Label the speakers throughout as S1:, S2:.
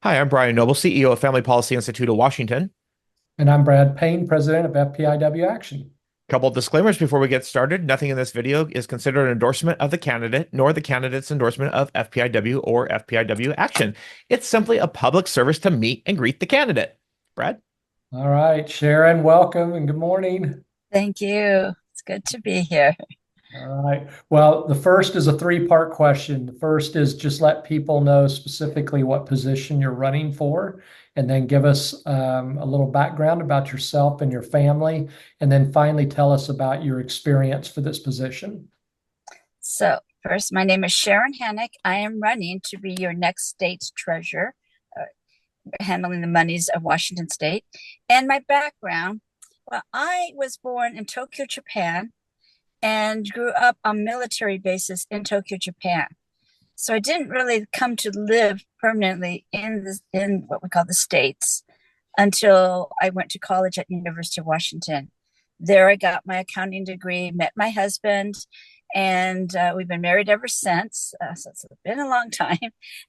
S1: Hi, I'm Brian Noble, CEO of Family Policy Institute of Washington.
S2: And I'm Brad Payne, president of FPIW Action.
S1: Couple disclaimers before we get started. Nothing in this video is considered an endorsement of the candidate, nor the candidate's endorsement of FPIW or FPIW Action. It's simply a public service to meet and greet the candidate. Brad?
S2: All right, Sharon, welcome and good morning.
S3: Thank you. It's good to be here.
S2: All right. Well, the first is a three-part question. The first is just let people know specifically what position you're running for, and then give us a little background about yourself and your family, and then finally tell us about your experience for this position.
S3: So, first, my name is Sharon Hanek. I am running to be your next state's treasurer, handling the monies of Washington State. And my background, well, I was born in Tokyo, Japan, and grew up on military bases in Tokyo, Japan. So I didn't really come to live permanently in what we call the States until I went to college at University of Washington. There I got my accounting degree, met my husband, and we've been married ever since. So it's been a long time.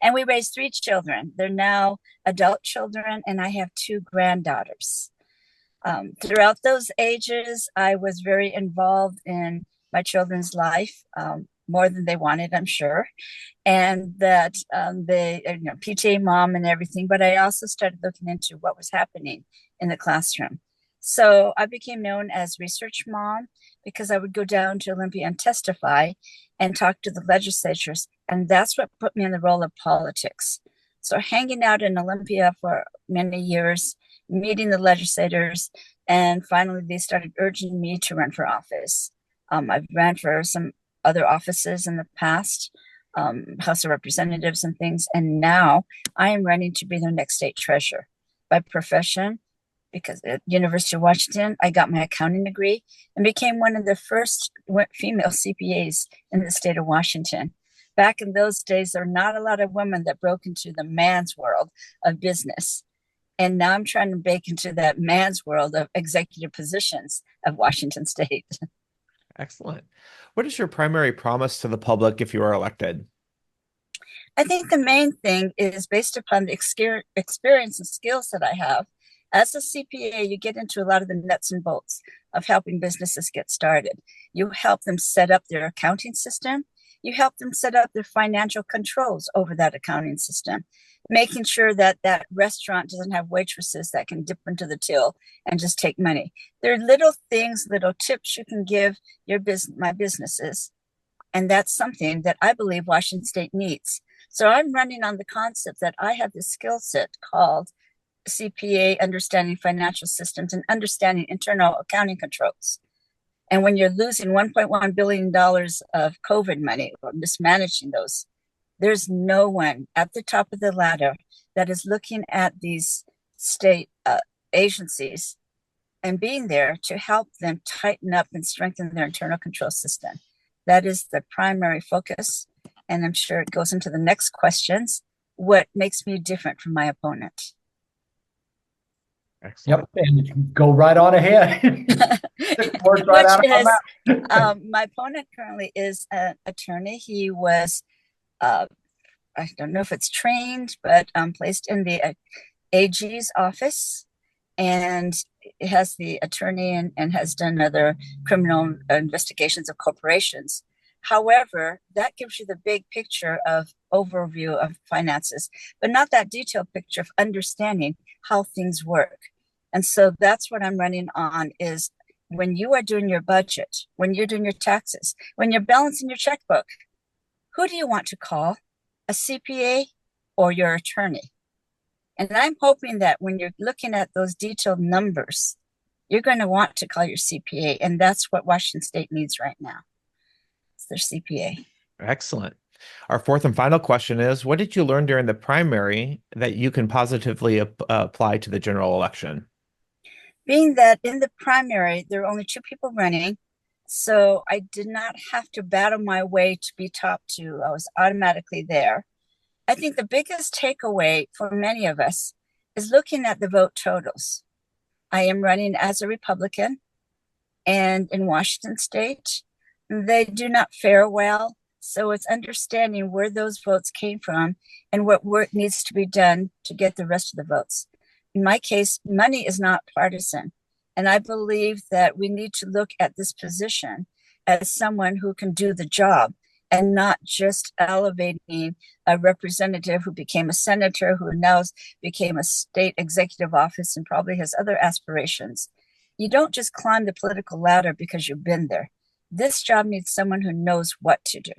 S3: And we raised three children. They're now adult children, and I have two granddaughters. Throughout those ages, I was very involved in my children's life, more than they wanted, I'm sure. And that they, PTA mom and everything. But I also started looking into what was happening in the classroom. So I became known as research mom because I would go down to Olympia and testify and talk to the legislatures. And that's what put me in the role of politics. So hanging out in Olympia for many years, meeting the legislators, and finally they started urging me to run for office. I've ran for some other offices in the past, House of Representatives and things, and now I am running to be their next state treasurer by profession. Because at University of Washington, I got my accounting degree and became one of the first female CPAs in the state of Washington. Back in those days, there were not a lot of women that broke into the man's world of business. And now I'm trying to break into that man's world of executive positions of Washington State.
S1: Excellent. What is your primary promise to the public if you are elected?
S3: I think the main thing is based upon the experience and skills that I have. As a CPA, you get into a lot of the nuts and bolts of helping businesses get started. You help them set up their accounting system. You help them set up their financial controls over that accounting system, making sure that that restaurant doesn't have waitresses that can dip into the till and just take money. There are little things, little tips you can give my businesses, and that's something that I believe Washington State needs. So I'm running on the concept that I have this skill set called CPA, understanding financial systems and understanding internal accounting controls. And when you're losing $1.1 billion of COVID money or mismanaging those, there's no one at the top of the ladder that is looking at these state agencies and being there to help them tighten up and strengthen their internal control system. That is the primary focus. And I'm sure it goes into the next questions. What makes me different from my opponent?
S2: Yep, and you can go right on ahead. Words right out of my mouth.
S3: My opponent currently is an attorney. He was, I don't know if it's trained, but placed in the AG's office, and has the attorney and has done other criminal investigations of corporations. However, that gives you the big picture of overview of finances, but not that detailed picture of understanding how things work. And so that's what I'm running on is when you are doing your budget, when you're doing your taxes, when you're balancing your checkbook, who do you want to call? A CPA or your attorney? And I'm hoping that when you're looking at those detailed numbers, you're going to want to call your CPA. And that's what Washington State needs right now. It's their CPA.
S1: Excellent. Our fourth and final question is, what did you learn during the primary that you can positively apply to the general election?
S3: Being that in the primary, there are only two people running, so I did not have to battle my way to be top two. I was automatically there. I think the biggest takeaway for many of us is looking at the vote totals. I am running as a Republican, and in Washington State, they do not fare well. So it's understanding where those votes came from and what work needs to be done to get the rest of the votes. In my case, money is not partisan. And I believe that we need to look at this position as someone who can do the job and not just elevating a representative who became a senator, who now became a state executive office and probably has other aspirations. You don't just climb the political ladder because you've been there. This job needs someone who knows what to do.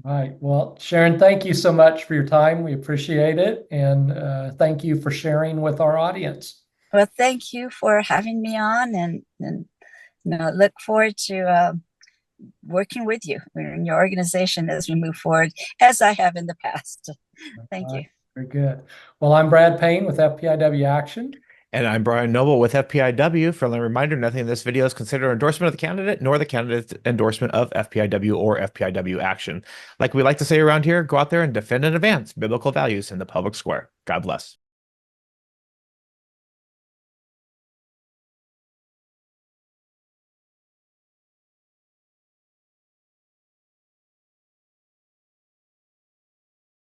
S2: Right. Well, Sharon, thank you so much for your time. We appreciate it. And thank you for sharing with our audience.
S3: Well, thank you for having me on, and look forward to working with you in your organization as we move forward, as I have in the past. Thank you.
S2: Very good. Well, I'm Brad Payne with FPIW Action.
S1: And I'm Brian Noble with FPIW. Friendly reminder, nothing in this video is considered an endorsement of the candidate, nor the candidate's endorsement of FPIW or FPIW action. Like we like to say around here, go out there and defend and advance biblical values in the public square. God bless.